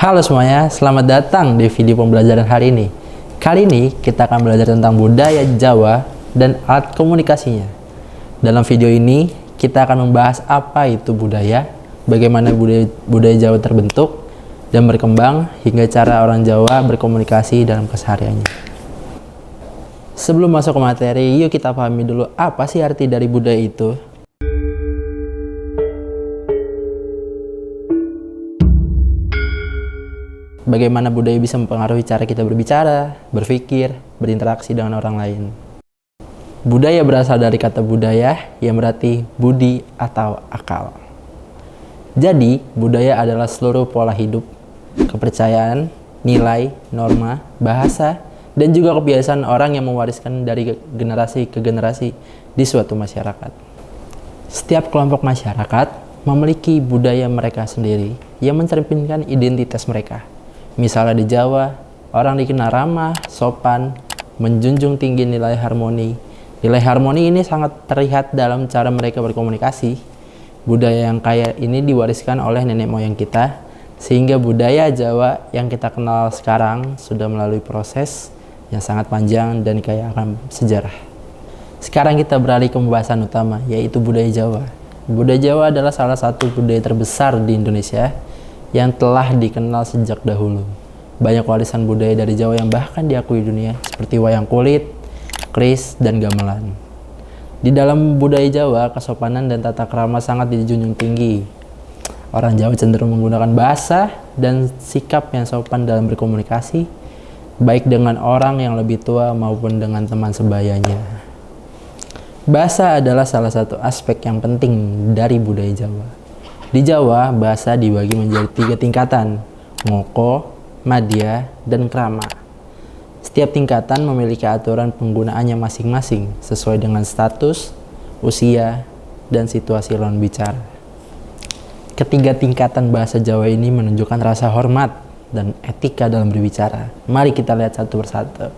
Halo semuanya, selamat datang di video pembelajaran hari ini. Kali ini kita akan belajar tentang budaya Jawa dan alat komunikasinya. Dalam video ini kita akan membahas apa itu budaya, bagaimana budaya Jawa terbentuk dan berkembang, hingga cara orang Jawa berkomunikasi dalam kesehariannya. Sebelum masuk ke materi, yuk kita pahami dulu apa sih arti dari budaya itu. Bagaimana budaya bisa mempengaruhi cara kita berbicara, berpikir, berinteraksi dengan orang lain. Budaya berasal dari kata budaya yang berarti budi atau akal. Jadi, budaya adalah seluruh pola hidup, kepercayaan, nilai, norma, bahasa, dan juga kebiasaan orang yang mewariskan dari generasi ke generasi di suatu masyarakat. Setiap kelompok masyarakat memiliki budaya mereka sendiri yang mencerminkan identitas mereka. Misalnya di Jawa, orang dikenal ramah, sopan, menjunjung tinggi nilai harmoni. Nilai harmoni ini sangat terlihat dalam cara mereka berkomunikasi. Budaya yang kaya ini diwariskan oleh nenek moyang kita, sehingga budaya Jawa yang kita kenal sekarang sudah melalui proses yang sangat panjang dan kaya akan sejarah. Sekarang kita beralih ke pembahasan utama, yaitu budaya Jawa. Budaya Jawa adalah salah satu budaya terbesar di Indonesia yang telah dikenal sejak dahulu. Banyak warisan budaya dari Jawa yang bahkan diakui dunia, seperti wayang kulit, keris, dan gamelan. Di dalam budaya Jawa, kesopanan dan tata krama sangat dijunjung tinggi. Orang Jawa cenderung menggunakan bahasa dan sikap yang sopan dalam berkomunikasi, baik dengan orang yang lebih tua maupun dengan teman sebayanya. Bahasa adalah salah satu aspek yang penting dari budaya Jawa. Di Jawa, bahasa dibagi menjadi 3 tingkatan, ngoko, madya, dan krama. Setiap tingkatan memiliki aturan penggunaannya masing-masing sesuai dengan status, usia, dan situasi lawan bicara. Ketiga tingkatan bahasa Jawa ini menunjukkan rasa hormat dan etika dalam berbicara. Mari kita lihat satu persatu.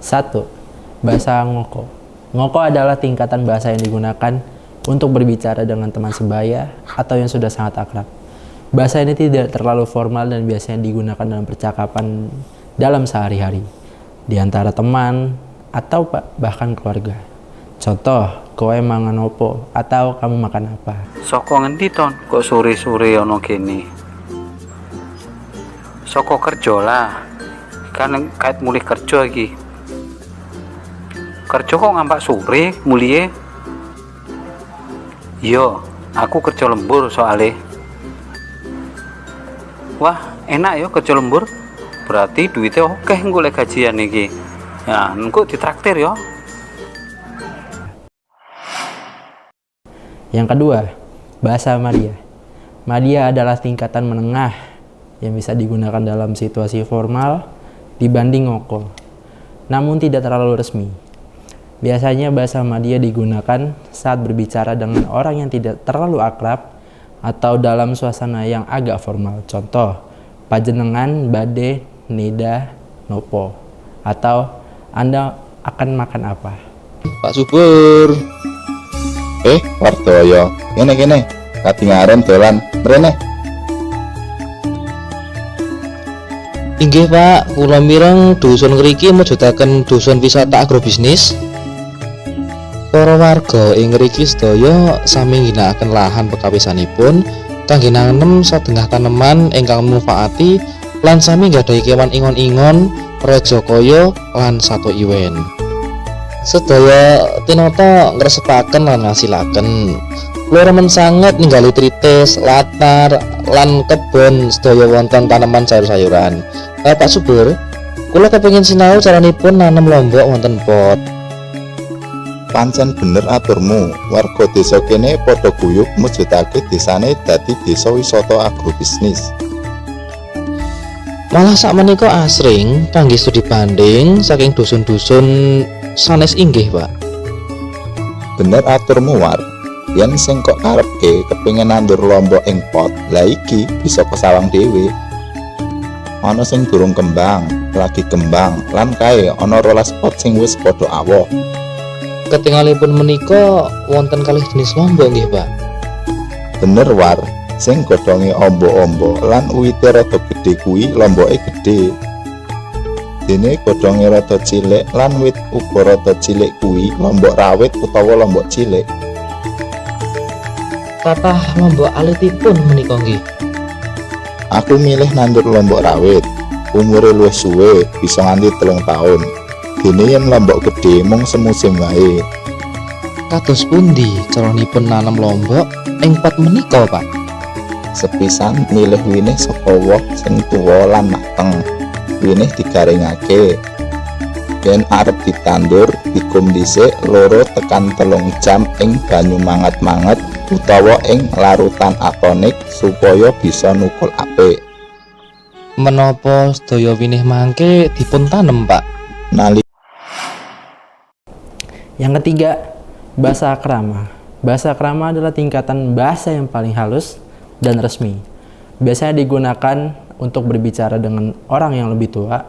1. Bahasa ngoko. Ngoko adalah tingkatan bahasa yang digunakan untuk berbicara dengan teman sebaya atau yang sudah sangat akrab. Bahasa ini tidak terlalu formal dan biasanya digunakan dalam percakapan dalam sehari-hari, di antara teman atau bahkan keluarga. Contoh, kowe mangan opo atau kamu makan apa. Soko ngendi ton? Kok sore-sore ono kene? Soko kerja lah. Kan kait mulih kerja iki. Kerja kok ngampak sore mulie? Yo, aku kerja lembur soalnya. Wah, enak yo kerja lembur. Berarti duitnya oke golek gajian iki. Ya, engko ditraktir yo. Yang kedua, bahasa madya. Madya adalah tingkatan menengah yang bisa digunakan dalam situasi formal dibanding ngoko, namun tidak terlalu resmi. Biasanya bahasa madya digunakan saat berbicara dengan orang yang tidak terlalu akrab atau dalam suasana yang agak formal. Contoh, panjenengan bade nida nopo, atau Anda akan makan apa? Pak Subur. Wardoyo. Kene katingaran dolan mrene. Inggih Pak, kula mireng dusun ngriki mujudaken dusun wisata agrobisnis. Para warga ing ngriki sedaya sami ngginakaken lahan pekawisanipun kangge nanem sadengah taneman ingkang manfaati lan sami nggadahi kewan ingon-ingon, raja kaya lan sato iwen. Sedaya tinata ngresepaken lan ngasilaken. Kula remen sanget ningali tritis, latar lan kebon sedaya wonten taneman sayur-sayuran. Pak Subur, kula kepengin sinau caranipun nanem lombok wonten pot. Pancen bener aturmu. Warga desa kene padha guyub mujudake desane dadi desa wisata agrobisnis. Malah sakmenika asring kangge studi banding saking dusun-dusun sanes inggih, Pak. Bener aturmu, War. Yen sing kok arepke kepengin nandur lombok ing pot, lah iki bisa kesawang dhewe. ana sing durung kembang, lagi kembang, lan kae ana 12 pot sing wis padha awoh. Ketingalipun menika wonten kalih jenis lombok nggih, Pak. Bener war, sing godhonge ombo-ombo lan uwite rada gedhe kuwi lomboke gedhe. Dene godhonge rada cilik lan wit uga rada cilik kuwi lombok rawit utawa lombok cilik. Kathah lombok alitipun menika nggih. Aku milih nandur lombok rawit. Umure luwih suwe, bisa nganti 3 tahun. Dene yen lombok gedhe mung semusim wae. Kados pundi caranipun nanam lombok ing pot menika, Pak? Sepisan milih winih saka woh sing tuwa lan mateng. Winih digaringake. Yen arep ditandur, dikum dhisik 2 tekan 3 jam ing banyu manget-manget utawa ing larutan atonik supaya bisa nukul apik. Menapa sedaya winih mangke dipun tanem, Pak? Yang ketiga, bahasa krama. Bahasa krama adalah tingkatan bahasa yang paling halus dan resmi. Biasanya digunakan untuk berbicara dengan orang yang lebih tua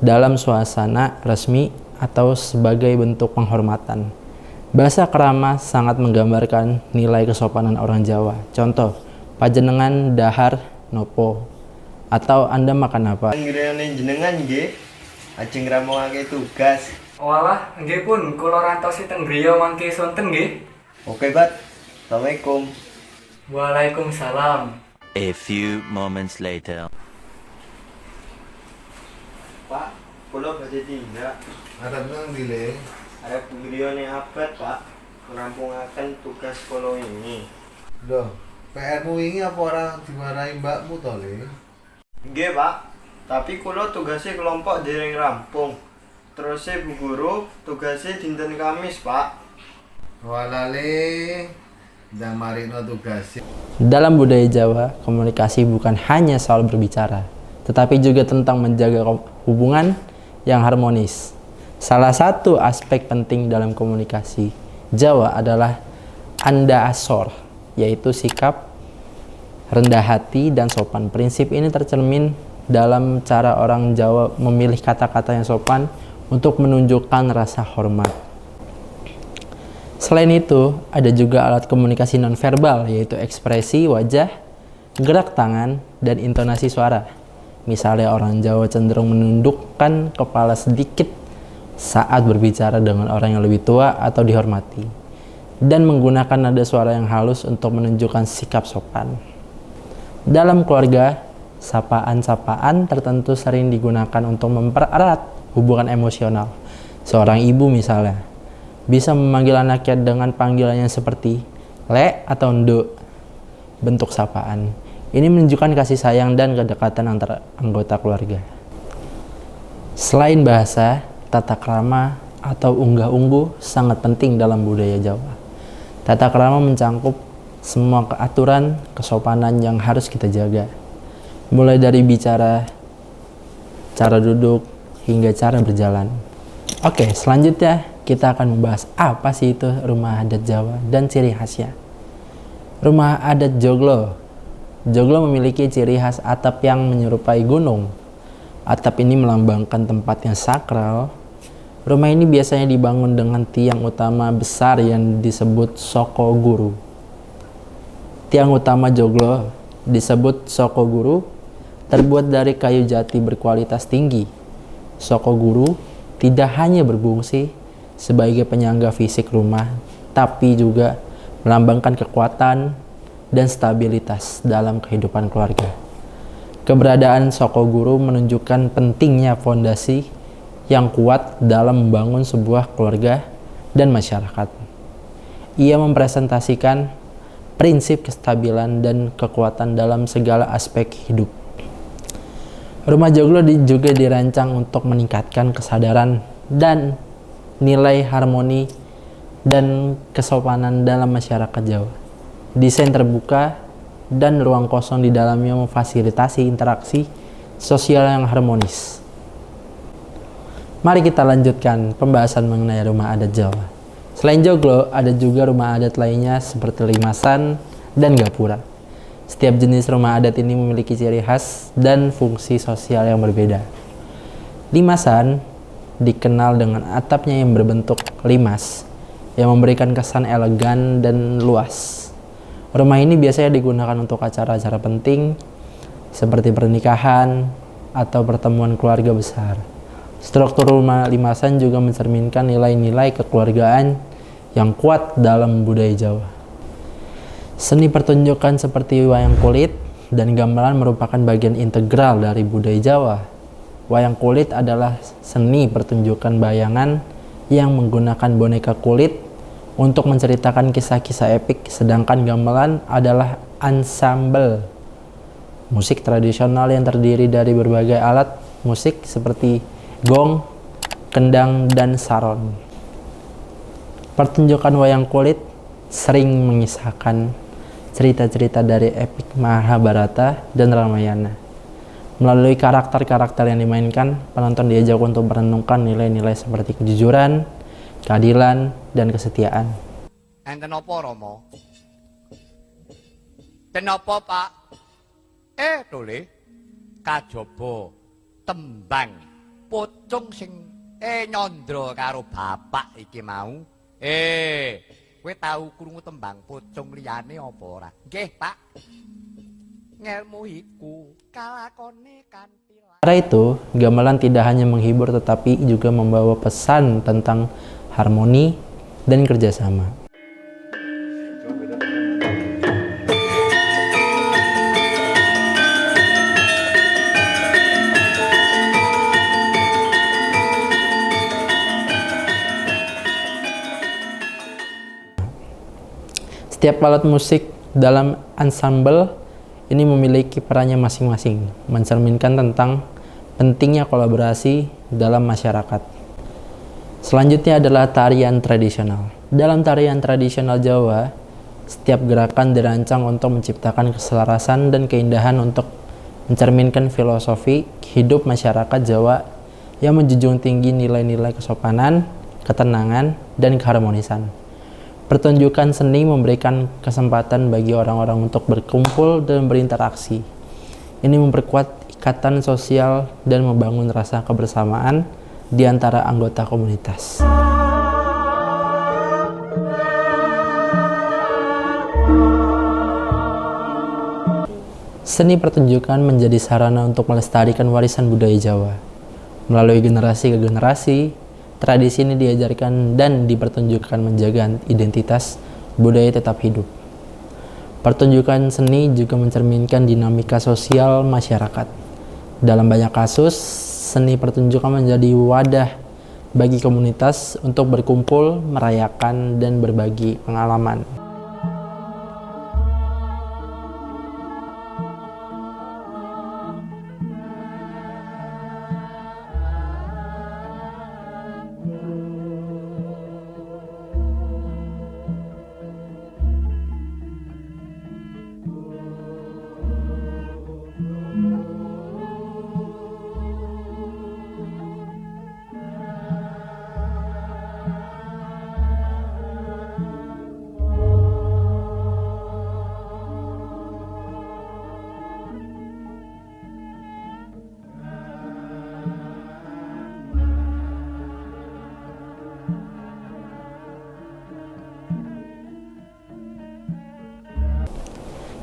dalam suasana resmi atau sebagai bentuk penghormatan. Bahasa krama sangat menggambarkan nilai kesopanan orang Jawa. Contoh, panjenengan dahar nopo, atau Anda makan apa? Panggilane jenengan nggih, ajeng ngramungake tugas. Walah, nggih pun, kula rantosi teng griya mangke sonten nggih. Oke, Bat. Assalamualaikum. Waalaikumsalam. A few moments later. Pak, kula badhe tindak. Arep nang ndi Le? Arep griyane abad, Pak. Ngrampungaken tugas kula ini. Loh, PR-mu wingi apa ora dimarahi mbakmu to, Le? Nggih, Pak. Tapi kula tugasnya kelompok dereng rampung. Terusnya Bu Guru tugasnya dinten Kamis, Pak. Walah Le, ndang marino tugas. Dalam budaya Jawa, komunikasi bukan hanya soal berbicara, tetapi juga tentang menjaga hubungan yang harmonis. Salah satu aspek penting dalam komunikasi Jawa adalah anda asor, yaitu sikap rendah hati dan sopan. Prinsip ini tercermin dalam cara orang Jawa memilih kata-kata yang sopan untuk menunjukkan rasa hormat. Selain itu, ada juga alat komunikasi nonverbal, yaitu ekspresi wajah, gerak tangan, dan intonasi suara. Misalnya orang Jawa cenderung menundukkan kepala sedikit saat berbicara dengan orang yang lebih tua atau dihormati, dan menggunakan nada suara yang halus untuk menunjukkan sikap sopan. Dalam keluarga, sapaan-sapaan tertentu sering digunakan untuk mempererat hubungan emosional. Seorang ibu misalnya bisa memanggil anaknya dengan panggilannya seperti Le atau Nduk, bentuk sapaan. Ini menunjukkan kasih sayang dan kedekatan antara anggota keluarga. Selain bahasa, tata krama atau unggah-ungguh sangat penting dalam budaya Jawa. Tata krama mencakup semua aturan kesopanan yang harus kita jaga. Mulai dari bicara, cara duduk, hingga cara berjalan. Oke, selanjutnya kita akan membahas apa sih itu rumah adat Jawa dan ciri khasnya. Rumah adat Joglo. Joglo memiliki ciri khas atap yang menyerupai gunung. Atap ini melambangkan tempat yang sakral. Rumah ini biasanya dibangun dengan tiang utama besar yang disebut Soko Guru. Tiang utama Joglo disebut Soko Guru terbuat dari kayu jati berkualitas tinggi. Soko Guru tidak hanya berfungsi sebagai penyangga fisik rumah, tapi juga melambangkan kekuatan dan stabilitas dalam kehidupan keluarga. Keberadaan Soko Guru menunjukkan pentingnya fondasi yang kuat dalam membangun sebuah keluarga dan masyarakat. Ia mempresentasikan prinsip kestabilan dan kekuatan dalam segala aspek hidup. Rumah Joglo juga dirancang untuk meningkatkan kesadaran dan nilai harmoni dan kesopanan dalam masyarakat Jawa. Desain terbuka dan ruang kosong di dalamnya memfasilitasi interaksi sosial yang harmonis. Mari kita lanjutkan pembahasan mengenai rumah adat Jawa. Selain Joglo, ada juga rumah adat lainnya seperti Limasan dan Gapura. Setiap jenis rumah adat ini memiliki ciri khas dan fungsi sosial yang berbeda. Limasan dikenal dengan atapnya yang berbentuk limas, yang memberikan kesan elegan dan luas. Rumah ini biasanya digunakan untuk acara-acara penting, seperti pernikahan atau pertemuan keluarga besar. Struktur rumah limasan juga mencerminkan nilai-nilai kekeluargaan yang kuat dalam budaya Jawa. Seni pertunjukan seperti wayang kulit dan gamelan merupakan bagian integral dari budaya Jawa. Wayang kulit adalah seni pertunjukan bayangan yang menggunakan boneka kulit untuk menceritakan kisah-kisah epik, sedangkan gamelan adalah ansambel musik tradisional yang terdiri dari berbagai alat musik seperti gong, kendang, dan saron. Pertunjukan wayang kulit sering mengisahkan cerita-cerita dari epik Mahabharata dan Ramayana. Melalui karakter-karakter yang dimainkan, penonton diajak untuk merenungkan nilai-nilai seperti kejujuran, keadilan, dan kesetiaan. Enten apa, Rama? Kenapa, Pak? Tole, kajaba tembang pocong sing nyandra karo bapak iki mau. Kowe tahu krungu tembang pocong liyane apa ora? Nggih, Pak. Ngelmu iku kalakone kanthi. Karena itu, gamelan tidak hanya menghibur tetapi juga membawa pesan tentang harmoni dan kerjasama. Setiap alat musik dalam ansambel ini memiliki perannya masing-masing, mencerminkan tentang pentingnya kolaborasi dalam masyarakat. Selanjutnya adalah tarian tradisional. Dalam tarian tradisional Jawa, setiap gerakan dirancang untuk menciptakan keselarasan dan keindahan untuk mencerminkan filosofi hidup masyarakat Jawa yang menjunjung tinggi nilai-nilai kesopanan, ketenangan, dan keharmonisan. Pertunjukan seni memberikan kesempatan bagi orang-orang untuk berkumpul dan berinteraksi. Ini memperkuat ikatan sosial dan membangun rasa kebersamaan di antara anggota komunitas. Seni pertunjukan menjadi sarana untuk melestarikan warisan budaya Jawa. Melalui generasi ke generasi, tradisi ini diajarkan dan dipertunjukkan menjaga identitas budaya tetap hidup. Pertunjukan seni juga mencerminkan dinamika sosial masyarakat. Dalam banyak kasus, seni pertunjukan menjadi wadah bagi komunitas untuk berkumpul, merayakan, dan berbagi pengalaman.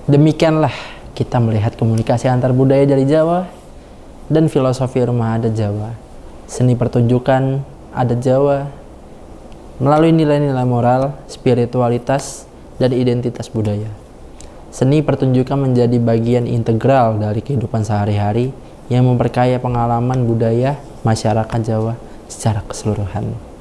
Demikianlah kita melihat komunikasi antar budaya dari Jawa dan filosofi rumah adat Jawa, seni pertunjukan adat Jawa, melalui nilai-nilai moral, spiritualitas, dan identitas budaya. Seni pertunjukan menjadi bagian integral dari kehidupan sehari-hari yang memperkaya pengalaman budaya masyarakat Jawa secara keseluruhan.